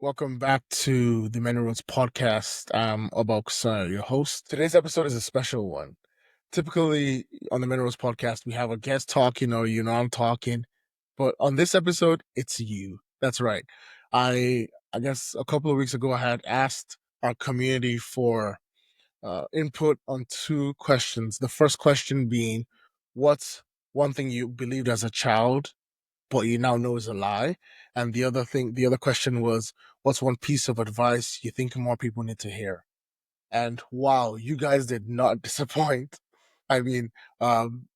Welcome back to the Many Roads podcast. I'm Oba Okusanya, your host. Today's episode is a special one. Typically, on the Many Roads podcast, we have a guest talking or I'm talking, but on this episode, it's you. That's right. I guess a couple of weeks ago, I had asked our community for input on two questions. The first question being, what's one thing you believed as a child but you now know is a lie? And the other question was, what's one piece of advice you think more people need to hear? And wow, you guys did not disappoint. I mean, um,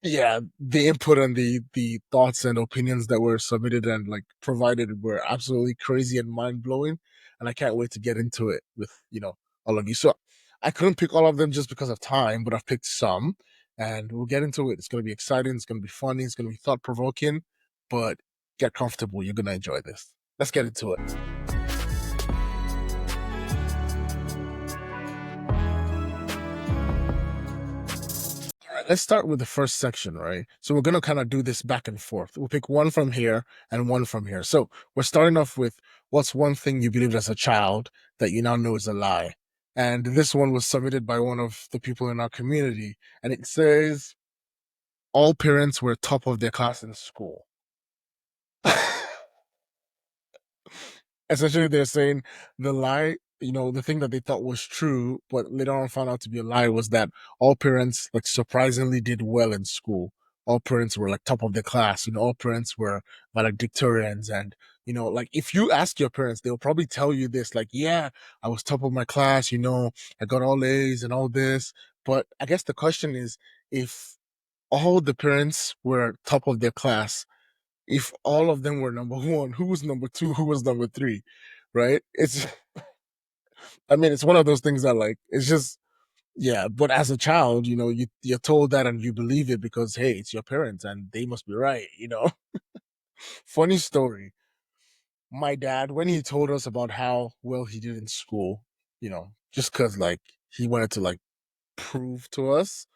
yeah, the input and the thoughts and opinions that were submitted and like provided were absolutely crazy and mind blowing, and I can't wait to get into it with all of you. So I couldn't pick all of them just because of time, but I've picked some, and we'll get into it. It's going to be exciting. It's going to be funny. It's going to be thought provoking, but get comfortable. You're going to enjoy this. Let's get into it. All right, let's start with the first section, right? So we're going to kind of do this back and forth. We'll pick one from here and one from here. So we're starting off with, what's one thing you believed as a child that you now know is a lie? And this one was submitted by one of the people in our community. And it says, all parents were top of their class in school. Essentially, they're saying the lie, the thing that they thought was true, but later on found out to be a lie, was that all parents like surprisingly did well in school. All parents were like top of the class. All parents were valedictorians. And, like if you ask your parents, they'll probably tell you this, like, yeah, I was top of my class, I got all A's and all this. But I guess the question is, if all the parents were top of their class, if all of them were number one, who was number two, who was number three, right? I mean, it's one of those things that like, it's just, yeah. But as a child, you're told that and you believe it because, hey, it's your parents and they must be right. Funny story. My dad, when he told us about how well he did in school, just cause like he wanted to like prove to us,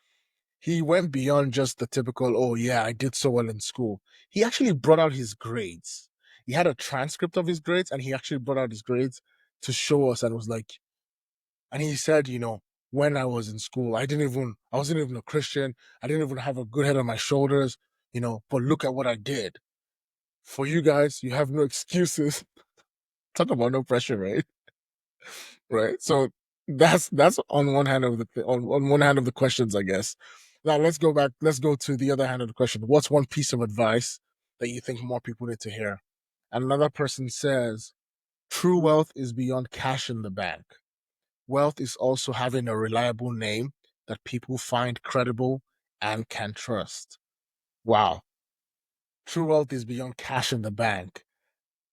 he went beyond just the typical, oh, yeah, I did so well in school. He actually brought out his grades. He had a transcript of his grades and he actually brought out his grades to show us and was like, and he said, when I was in school, I wasn't even a Christian. I didn't even have a good head on my shoulders, but look at what I did. For you guys, you have no excuses. Talk about no pressure, right? Right. So that's on one hand of on one hand of the questions, I guess. Now let's go back. Let's go to the other hand of the question. What's one piece of advice that you think more people need to hear? And another person says, true wealth is beyond cash in the bank. Wealth is also having a reliable name that people find credible and can trust. Wow. True wealth is beyond cash in the bank.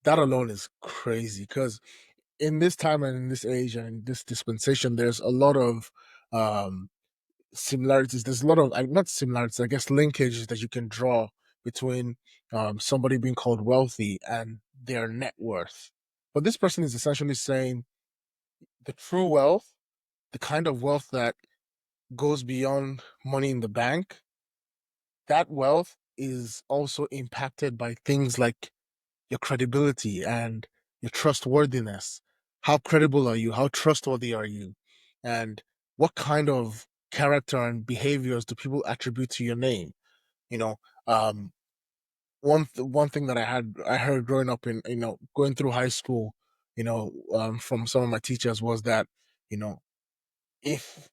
That alone is crazy because in this time and in this age and in this dispensation, there's a lot of um, similarities. There's a lot of, not similarities, I guess, linkages that you can draw between somebody being called wealthy and their net worth. But this person is essentially saying the true wealth, the kind of wealth that goes beyond money in the bank, that wealth is also impacted by things like your credibility and your trustworthiness. How credible are you? How trustworthy are you? And what kind of character and behaviors do people attribute to your name? You know, um, one thing that I heard growing up in going through high school, from some of my teachers was that you know if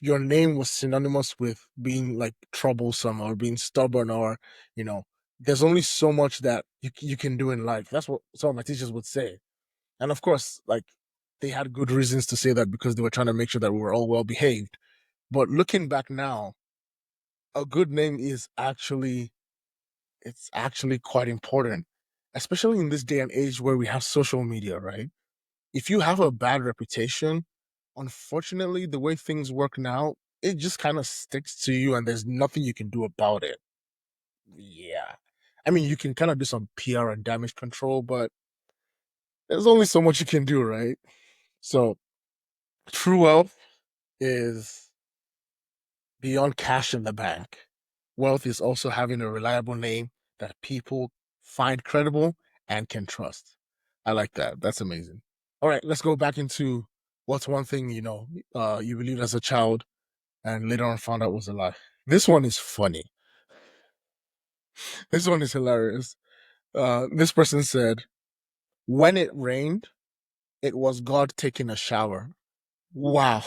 your name was synonymous with being like troublesome or being stubborn or you know there's only so much that you can do in life. That's what some of my teachers would say. And of course, like, they had good reasons to say that because they were trying to make sure that we were all well behaved. But looking back now, a good name is actually, it's actually quite important, especially in this day and age where we have social media, right? If you have a bad reputation, unfortunately, the way things work now, it just kind of sticks to you and there's nothing you can do about it. Yeah. I mean, you can kind of do some PR and damage control, but there's only so much you can do, right? So, true wealth is beyond cash in the bank. Wealth is also having a reliable name that people find credible and can trust. I like that. That's amazing. All right, let's go back into what's one thing you believed as a child and later on found out was a lie. This one is funny. This one is hilarious. This person said, "When it rained, it was God taking a shower." Wow,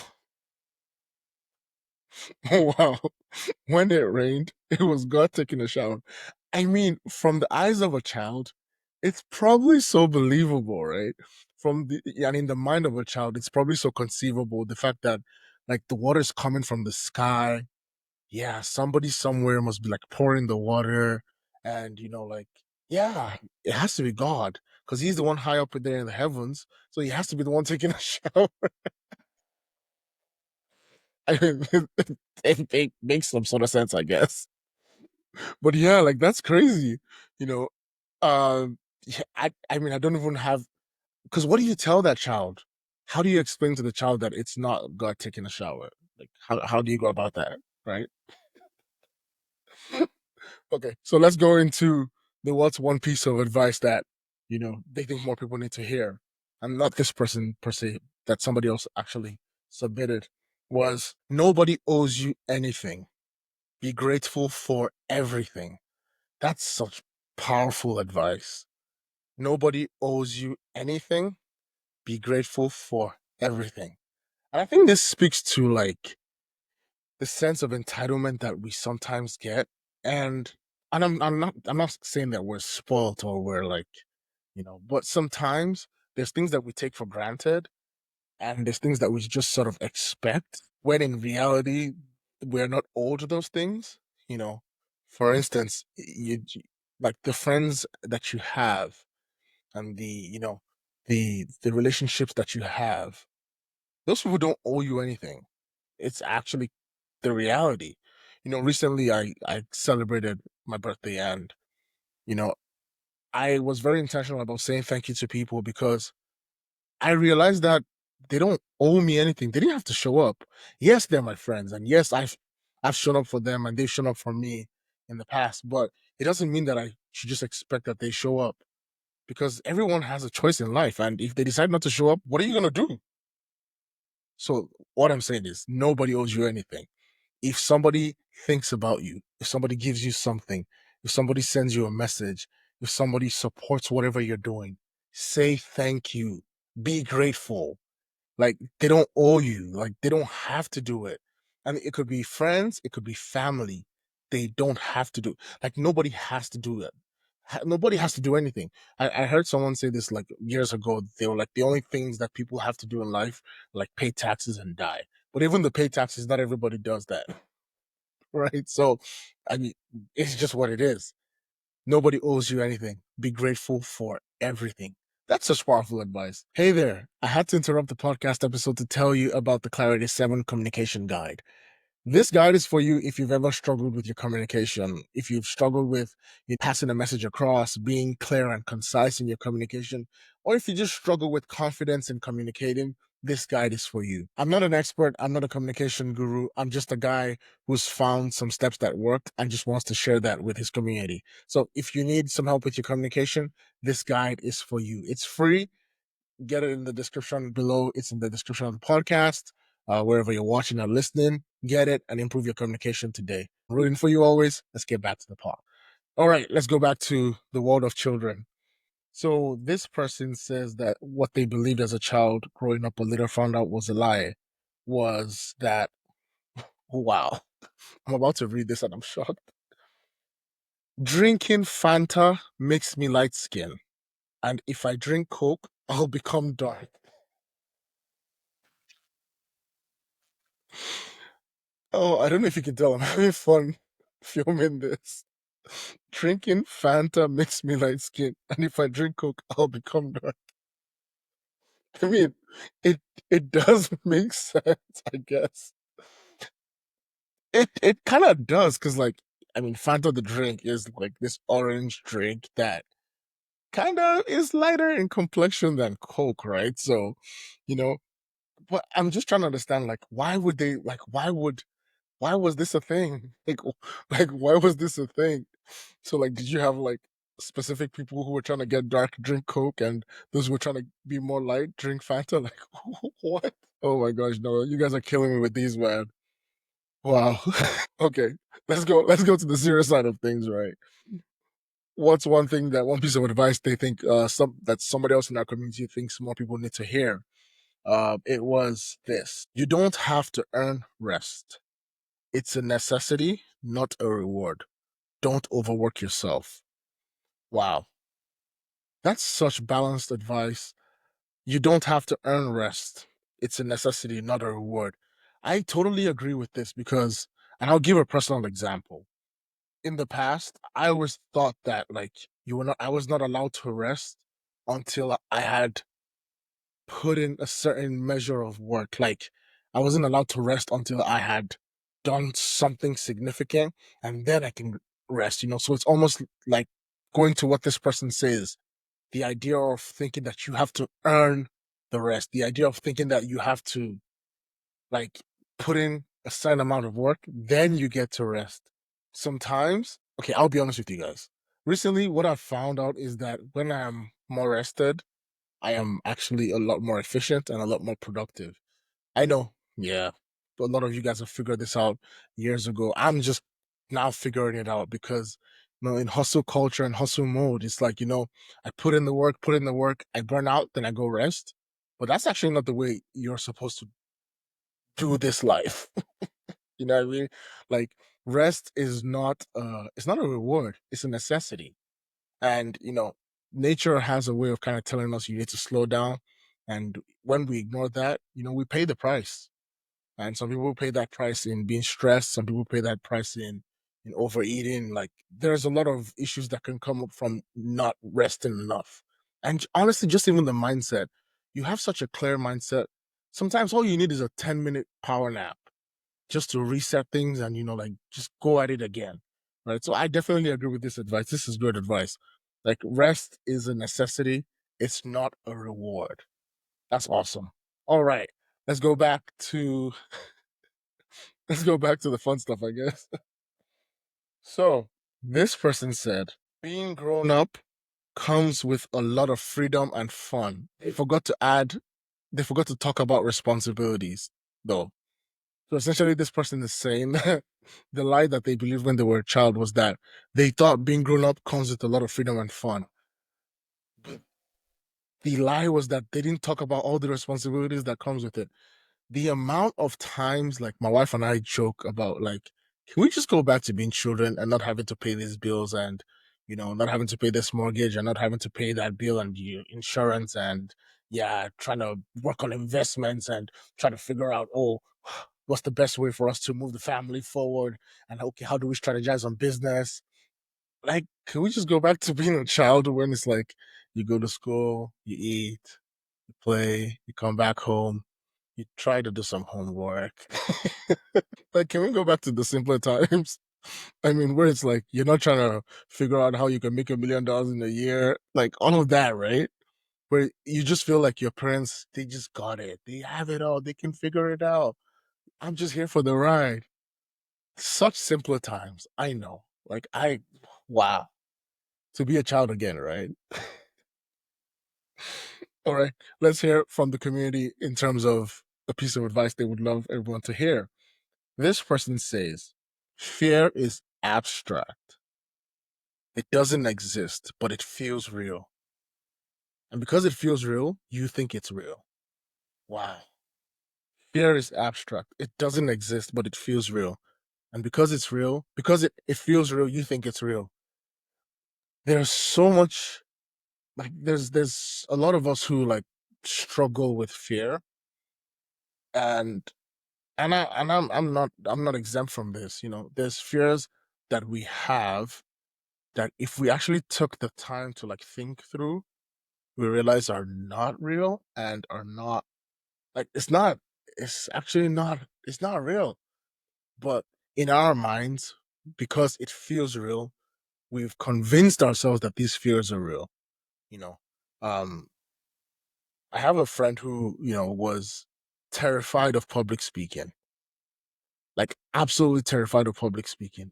wow. When it rained, it was God taking a shower. I mean, from the eyes of a child, it's probably so believable, right? From the and in the mind of a child, it's probably so conceivable. The fact that like the water is coming from the sky. Yeah, somebody somewhere must be like pouring the water, and like yeah, it has to be God because He's the one high up there in the heavens, so He has to be the one taking a shower. I mean, it makes some sort of sense, I guess. But yeah, like that's crazy. You know, yeah, I mean, I don't even have because what do you tell that child? How do you explain to the child that it's not God taking a shower? Like, how do you go about that, right? Okay, so let's go into the what's one piece of advice that they think more people need to hear, and not this person per se, that somebody else actually submitted, was nobody owes you anything. Be grateful for everything. That's such powerful advice. Nobody owes you anything. Be grateful for everything. And I think this speaks to like the sense of entitlement that we sometimes get. And I'm not saying that we're spoiled or we're like, but sometimes there's things that we take for granted and there's things that we just sort of expect when in reality we're not owed those things. You know, for instance, like the friends that you have and the relationships that you have, those people don't owe you anything. It's actually the reality. Recently I celebrated my birthday, and you know I was very intentional about saying thank you to people because I realized that they don't owe me anything. They didn't have to show up. Yes, they're my friends, and yes, I've shown up for them, and they've shown up for me in the past. But it doesn't mean that I should just expect that they show up because everyone has a choice in life, and if they decide not to show up, what are you gonna do? So what I'm saying is, nobody owes you anything. If somebody thinks about you, if somebody gives you something, if somebody sends you a message, if somebody supports whatever you're doing, say thank you. Be grateful. Like they don't owe you. Like they don't have to do it. And it could be friends, it could be family. They don't have to do. Like nobody has to do it. Nobody has to do anything. I heard someone say this like years ago. They were like the only things that people have to do in life, like pay taxes and die. But even the pay taxes, not everybody does that, right? So, I mean, it's just what it is. Nobody owes you anything. Be grateful for everything. That's such powerful advice. Hey there. I had to interrupt the podcast episode to tell you about the Clarity 7 communication guide. This guide is for you if you've ever struggled with your communication, if you've struggled with passing a message across, being clear and concise in your communication, or if you just struggle with confidence in communicating. This guide is for you. I'm not an expert. I'm not a communication guru. I'm just a guy who's found some steps that work and just wants to share that with his community. So if you need some help with your communication, this guide is for you. It's free. Get it in the description below. It's in the description of the podcast. Wherever you're watching or listening, get it and improve your communication today. I'm rooting for you always. Let's get back to the pod. All right, let's go back to the world of children. So this person says that what they believed as a child growing up, but later found out was a lie, was that wow. I'm about to read this and I'm shocked. Drinking Fanta makes me light skin, and if I drink Coke, I'll become dark. Oh, I don't know if you can tell. I'm having fun filming this. Drinking Fanta makes me light skin, and if I drink Coke, I'll become dark. I mean, it it does make sense, I guess. It kind of does, because like, I mean, Fanta the drink is like this orange drink that kind of is lighter in complexion than Coke, right? So, you know, but I'm just trying to understand, like, why would they, like, why was this a thing? Like, like, why was this a thing? So, like, did you have like specific people who were trying to get dark drink Coke, and those who were trying to be more light drink Fanta. Like, what? Oh my gosh, no, you guys are killing me with these, man. Wow. Okay, let's go to the serious side of things, right? What's one piece of advice they think that somebody else in our community thinks more people need to hear? It was this: you don't have to earn rest. It's a necessity, not a reward. Don't overwork yourself. Wow, that's such balanced advice. You don't have to earn rest. It's a necessity, not a reward. I totally agree with this because, and I'll give a personal example. In the past, I always thought that like I was not allowed to rest until I had put in a certain measure of work. Like I wasn't allowed to rest until I had done something significant and then I can rest, you know. So it's almost like going to what this person says, the idea of thinking that you have to earn the rest, the idea of thinking that you have to like put in a certain amount of work, then you get to rest. Sometimes, okay, I'll be honest with you guys. Recently, what I've found out is that when I'm more rested, I am actually a lot more efficient and a lot more productive. I know, yeah, a lot of you guys have figured this out years ago. I'm just now figuring it out because, in hustle culture and hustle mode, it's like, I put in the work, I burn out, then I go rest. But that's actually not the way you're supposed to do this life. You know what I mean? Like rest is not it's not a reward, it's a necessity. And nature has a way of kind of telling us you need to slow down. And when we ignore that, we pay the price. And some people pay that price in being stressed, some people pay that price in overeating. Like there's a lot of issues that can come up from not resting enough. And honestly, just even the mindset, you have such a clear mindset. Sometimes all you need is a 10-minute power nap just to reset things and like just go at it again, right? So I definitely agree with this advice. This is good advice. Like rest is a necessity, it's not a reward. That's awesome. All right, let's go back to let's go back to the fun stuff, I guess. So this person said being grown up comes with a lot of freedom and fun. They forgot to talk about responsibilities though. So essentially, this person is saying the lie that they believed when they were a child was that they thought being grown up comes with a lot of freedom and fun. But the lie was that they didn't talk about all the responsibilities that comes with it. The amount of times, like my wife and I joke about, like, can we just go back to being children and not having to pay these bills and not having to pay this mortgage and not having to pay that bill and your insurance and yeah, trying to work on investments and try to figure out, oh, what's the best way for us to move the family forward? And okay, how do we strategize on business? Like, can we just go back to being a child when it's like you go to school, you eat, you play, you come back home, you try to do some homework. Like, can we go back to the simpler times? I mean, where it's like you're not trying to figure out how you can make $1 million in a year, like all of that, right? Where you just feel like your parents, they just got it. They have it all. They can figure it out. I'm just here for the ride. Such simpler times. I know. Wow. To be a child again, right? All right. Let's hear from the community in terms of a piece of advice they would love everyone to hear. This person says, fear is abstract. It doesn't exist, but it feels real. And because it feels real, you think it's real. Wow. Fear is abstract. It doesn't exist, but it feels real. And because it's real, because it feels real, you think it's real. There's so much like there's a lot of us who like struggle with fear and I'm not exempt from this, there's fears that we have that if we actually took the time to like think through, we realize are not real and are not like it's actually not it's not real. But in our minds, because it feels real, we've convinced ourselves that these fears are real, you know. Um I have a friend who, was terrified of public speaking, like absolutely terrified of public speaking.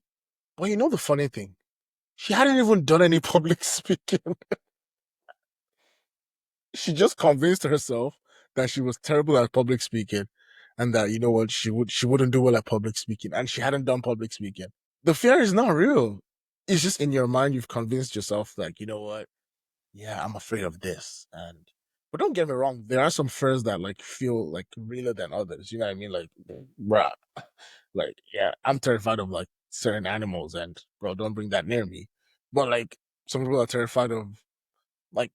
But you know the funny thing? She hadn't even done any public speaking. She just convinced herself that she was terrible at public speaking and that you know what she wouldn't do well at public speaking and she hadn't done public speaking. The fear is not real. It's just in your mind you've convinced yourself like, you know what? Yeah, I'm afraid of this. And but don't get me wrong, there are some fears that like feel like realer than others. You know what I mean? Like bruh. Like, yeah, I'm terrified of like certain animals and bro, don't bring that near me. But like some people are terrified of like,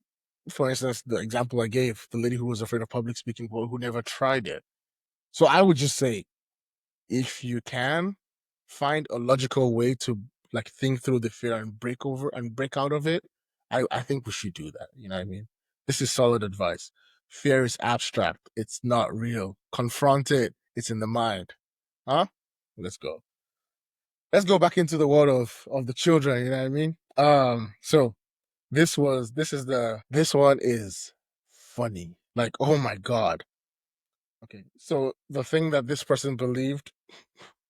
for instance, the example I gave, the lady who was afraid of public speaking, but who never tried it. So I would just say, if you can find a logical way to like think through the fear and break over and break out of it, I think we should do that. You know what I mean? This is solid advice. Fear is abstract. It's not real. Confront it. It's in the mind. Huh? Let's go. Let's go back into the world of the children. You know what I mean? So this one is funny. Like, oh my God. Okay. So the thing that this person believed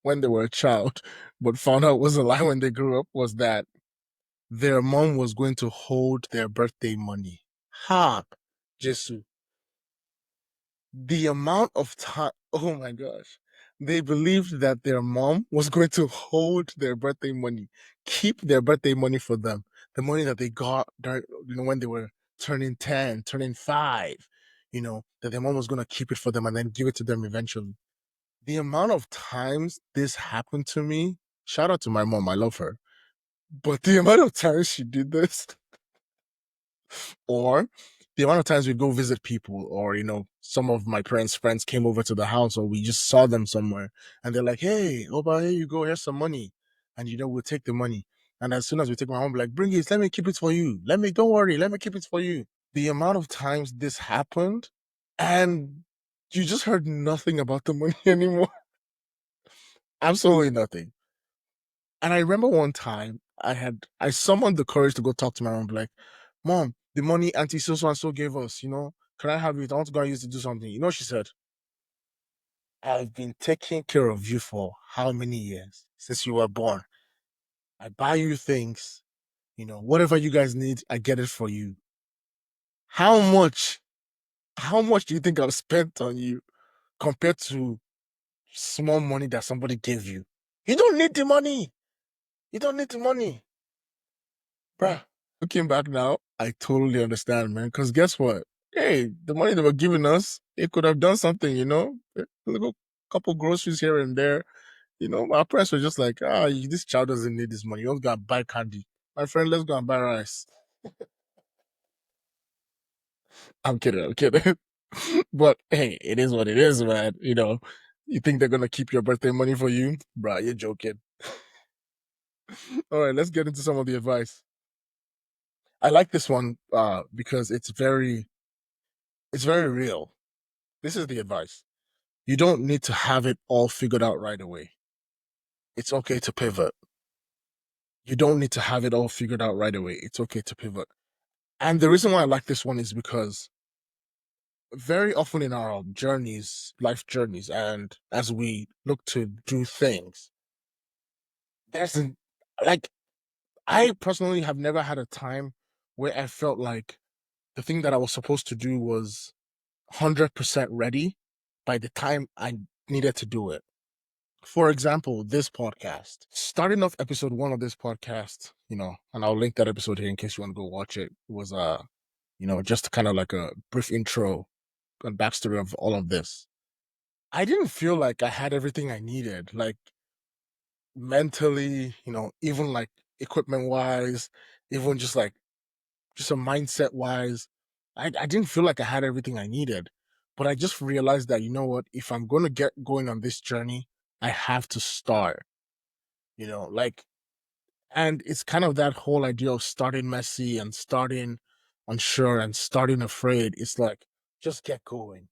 when they were a child, but found out was a lie when they grew up was that their mom was going to hold their birthday money. Ha! Jesus. The amount of time, oh my gosh. They believed that their mom was going to hold their birthday money, keep their birthday money for them, the money that they got during, when they were turning 10, turning 5, that their mom was going to keep it for them and then give it to them eventually. The amount of times this happened to me, shout out to my mom, I love her. But the amount of times she did this, or the amount of times we go visit people, or some of my parents' friends came over to the house, or we just saw them somewhere, and they're like, "Hey, Oba, here you go. Here's some money," and we'll take the money. And as soon as we take my mom, be like, "Bring it. Let me keep it for you. Don't worry. Let me keep it for you." The amount of times this happened, and you just heard nothing about the money anymore. Absolutely nothing. And I remember one time I summoned the courage to go talk to my mom, be like, "Mom, the money Auntie so and so gave us, can I have it? I want to go and use it to do something." You know, she said, "I've been taking care of you for how many years? Since you were born. I buy you things, whatever you guys need, I get it for you. How much, how much do you think I've spent on you compared to small money that somebody gave you? You don't need the money. You don't need the money, bruh." Looking back now, I totally understand, man. Because guess what? Hey, the money they were giving us, it could have done something, a little couple groceries here and there. Our parents were just like, this child doesn't need this money. You don't go and buy candy. My friend, let's go and buy rice. I'm kidding, I'm kidding. But hey, it is what it is, man. You think they're gonna keep your birthday money for you? Bruh, you're joking. All right, let's get into some of the advice. I like this one because it's very real. This is the advice. You don't need to have it all figured out right away. It's okay to pivot. You don't need to have it all figured out right away. It's okay to pivot. And the reason why I like this one is because very often in our journeys, life journeys, and as we look to do things, there's like, I personally have never had a time where I felt like the thing that I was supposed to do was 100% ready by the time I needed to do it. For example, this podcast, starting off episode 1 of this podcast, and I'll link that episode here in case you want to go watch it, was, just kind of like a brief intro and backstory of all of this. I didn't feel like I had everything I needed, like mentally, even like equipment wise, even just a mindset wise. I didn't feel like I had everything I needed. But I just realized that, you know what, if I'm going to get going on this journey, I have to start, like, and it's kind of that whole idea of starting messy and starting unsure and starting afraid. It's like, just get going.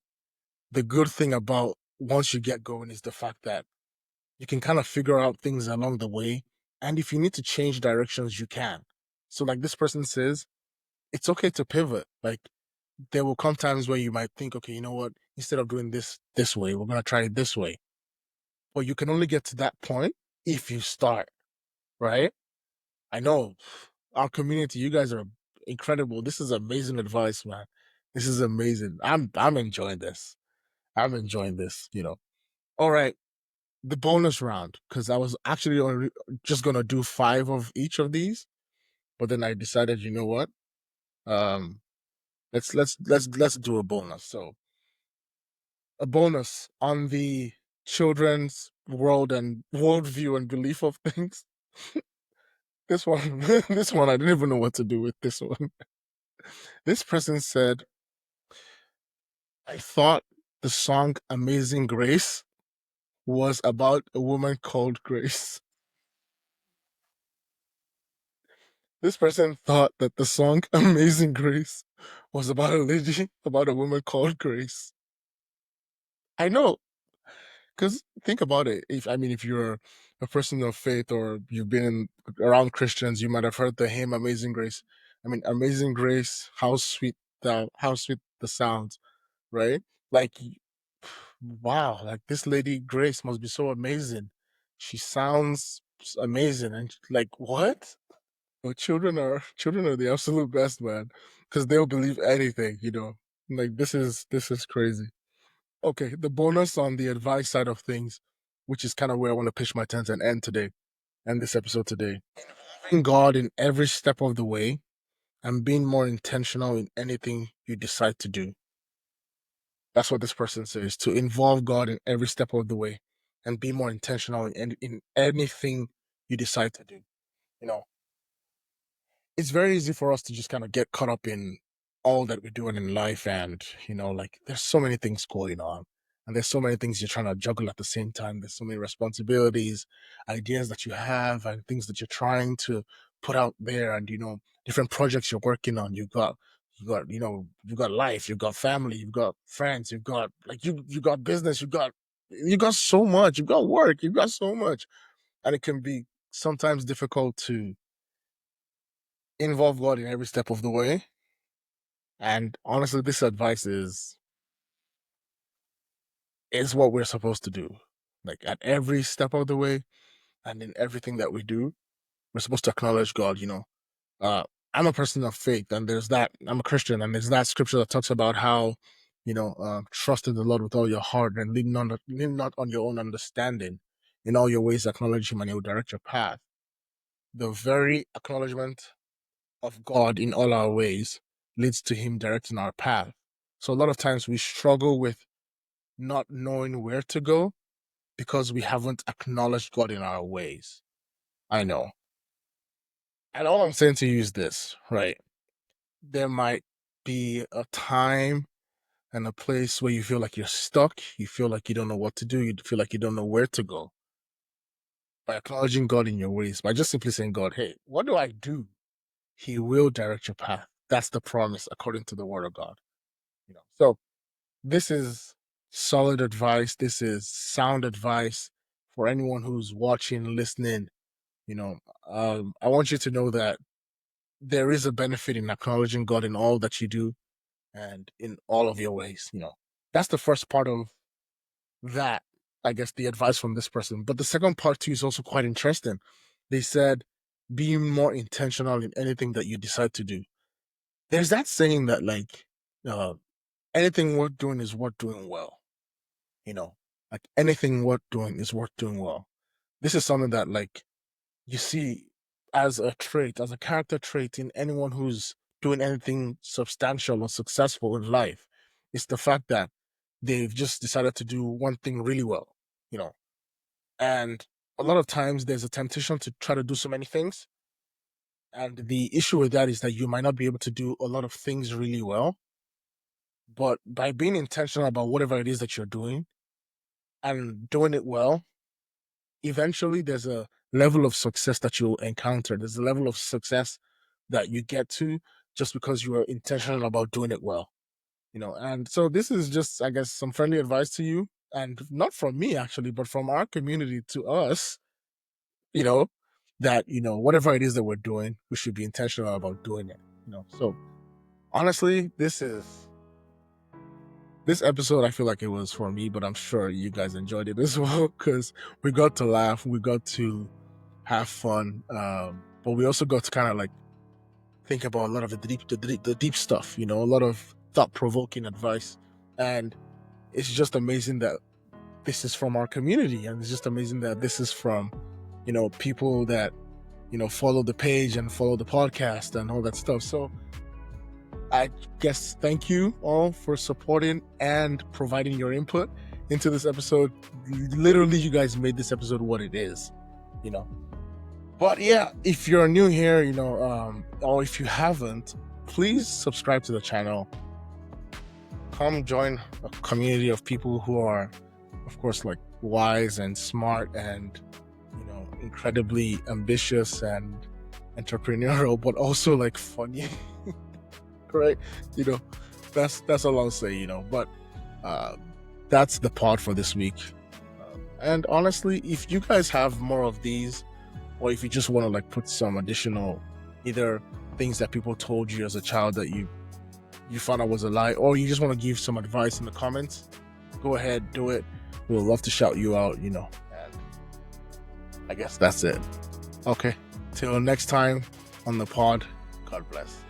The good thing about once you get going is the fact that you can kind of figure out things along the way. And if you need to change directions, you can. So, like this person says, it's okay to pivot. Like, there will come times where you might think, okay, you know what? Instead of doing this way, we're going to try it this way. But you can only get to that point if you start, right? I know our community, you guys are incredible. This is amazing advice, man. This is amazing. I'm enjoying this. I'm enjoying this, you know. All right. The bonus round, because I was actually only just gonna do five of each of these, but then I decided, you know what? Um, let's do a bonus. So a bonus on the children's world and worldview and belief of things. This one, this one, I didn't even know what to do with this one. This person said, I thought the song Amazing Grace was about a woman called Grace. This person thought that the song Amazing Grace was about a lady, about a woman called Grace. I know, because think about it. If you're a person of faith or you've been around Christians, you might have heard the hymn Amazing Grace. I mean, Amazing Grace, how sweet the sound, right? Like, wow, like this lady Grace must be so amazing. She sounds amazing, and like what? Well, children are the absolute best, man, because they'll believe anything, you know. Like this is crazy. Okay, the bonus on the advice side of things, which is kind of where I want to pitch my tent and end this episode today. Involving God in every step of the way and being more intentional in anything you decide to do. That's what this person says. To involve God in every step of the way and be more intentional in anything you decide to do. You know, it's very easy for us to just kind of get caught up in all that we're doing in life, and like there's so many things going on, and there's so many things you're trying to juggle at the same time. There's so many responsibilities, ideas that you have, and things that you're trying to put out there, and different projects you're working on. You got life, you've got family, you've got friends, you've got like you got business, you got so much, you've got work, you've got so much, and it can be sometimes difficult to involve God in every step of the way. And honestly, this advice is what we're supposed to do. Like at every step of the way and in everything that we do, we're supposed to acknowledge God, Uh I'm a person of faith, and I'm a Christian, and there's that scripture that talks about how, trust in the Lord with all your heart and lean not on your own understanding. In all your ways acknowledge him and he will direct your path. The very acknowledgement of God in all our ways leads to him directing our path. So a lot of times we struggle with not knowing where to go because we haven't acknowledged God in our ways. I know. And all I'm saying to you is this, right? There might be a time and a place where you feel like you're stuck, you feel like you don't know what to do, you feel like you don't know where to go. By acknowledging God in your ways, by just simply saying, God, hey, what do I do? He will direct your path. That's the promise according to the word of God. So this is solid advice. This is sound advice for anyone who's watching, listening. You know, I want you to know that there is a benefit in acknowledging God in all that you do and in all of your ways. That's the first part of that, I guess, the advice from this person. But the second part too is also quite interesting. They said, be more intentional in anything that you decide to do. There's that saying that, like, uh, anything worth doing is worth doing well. You know, like anything worth doing is worth doing well. This is something that, like, you see as a trait, as a character trait in anyone who's doing anything substantial or successful in life. It's the fact that they've just decided to do one thing really well, you know. And a lot of times there's a temptation to try to do so many things. And the issue with that is that you might not be able to do a lot of things really well. But by being intentional about whatever it is that you're doing and doing it well, eventually there's a level of success that you'll encounter. There's a level of success that you get to just because you are intentional about doing it well. And so this is just, I guess, some friendly advice to you, and not from me actually, but from our community to us, you know, that, whatever it is that we're doing, we should be intentional about doing it. So honestly, this episode, I feel like it was for me, but I'm sure you guys enjoyed it as well because we got to laugh, we got to have fun. but we also got to kind of like think about a lot of the deep stuff, a lot of thought-provoking advice. And it's just amazing that this is from our community, and it's just amazing that this is from people that follow the page and follow the podcast and all that stuff. So I guess thank you all for supporting and providing your input into this episode. Literally, you guys made this episode what it is, But yeah, if you're new here, or if you haven't, please subscribe to the channel. Come join a community of people who are, of course, like wise and smart and, incredibly ambitious and entrepreneurial, but also like funny, right? That's all I'll say, but that's the pod for this week. And honestly, if you guys have more of these, or if you just want to like put some additional either things that people told you as a child that you found out was a lie, or you just want to give some advice in the comments, go ahead, do it. We'll love to shout you out, and I guess that's it. Okay, till next time on the pod, God bless.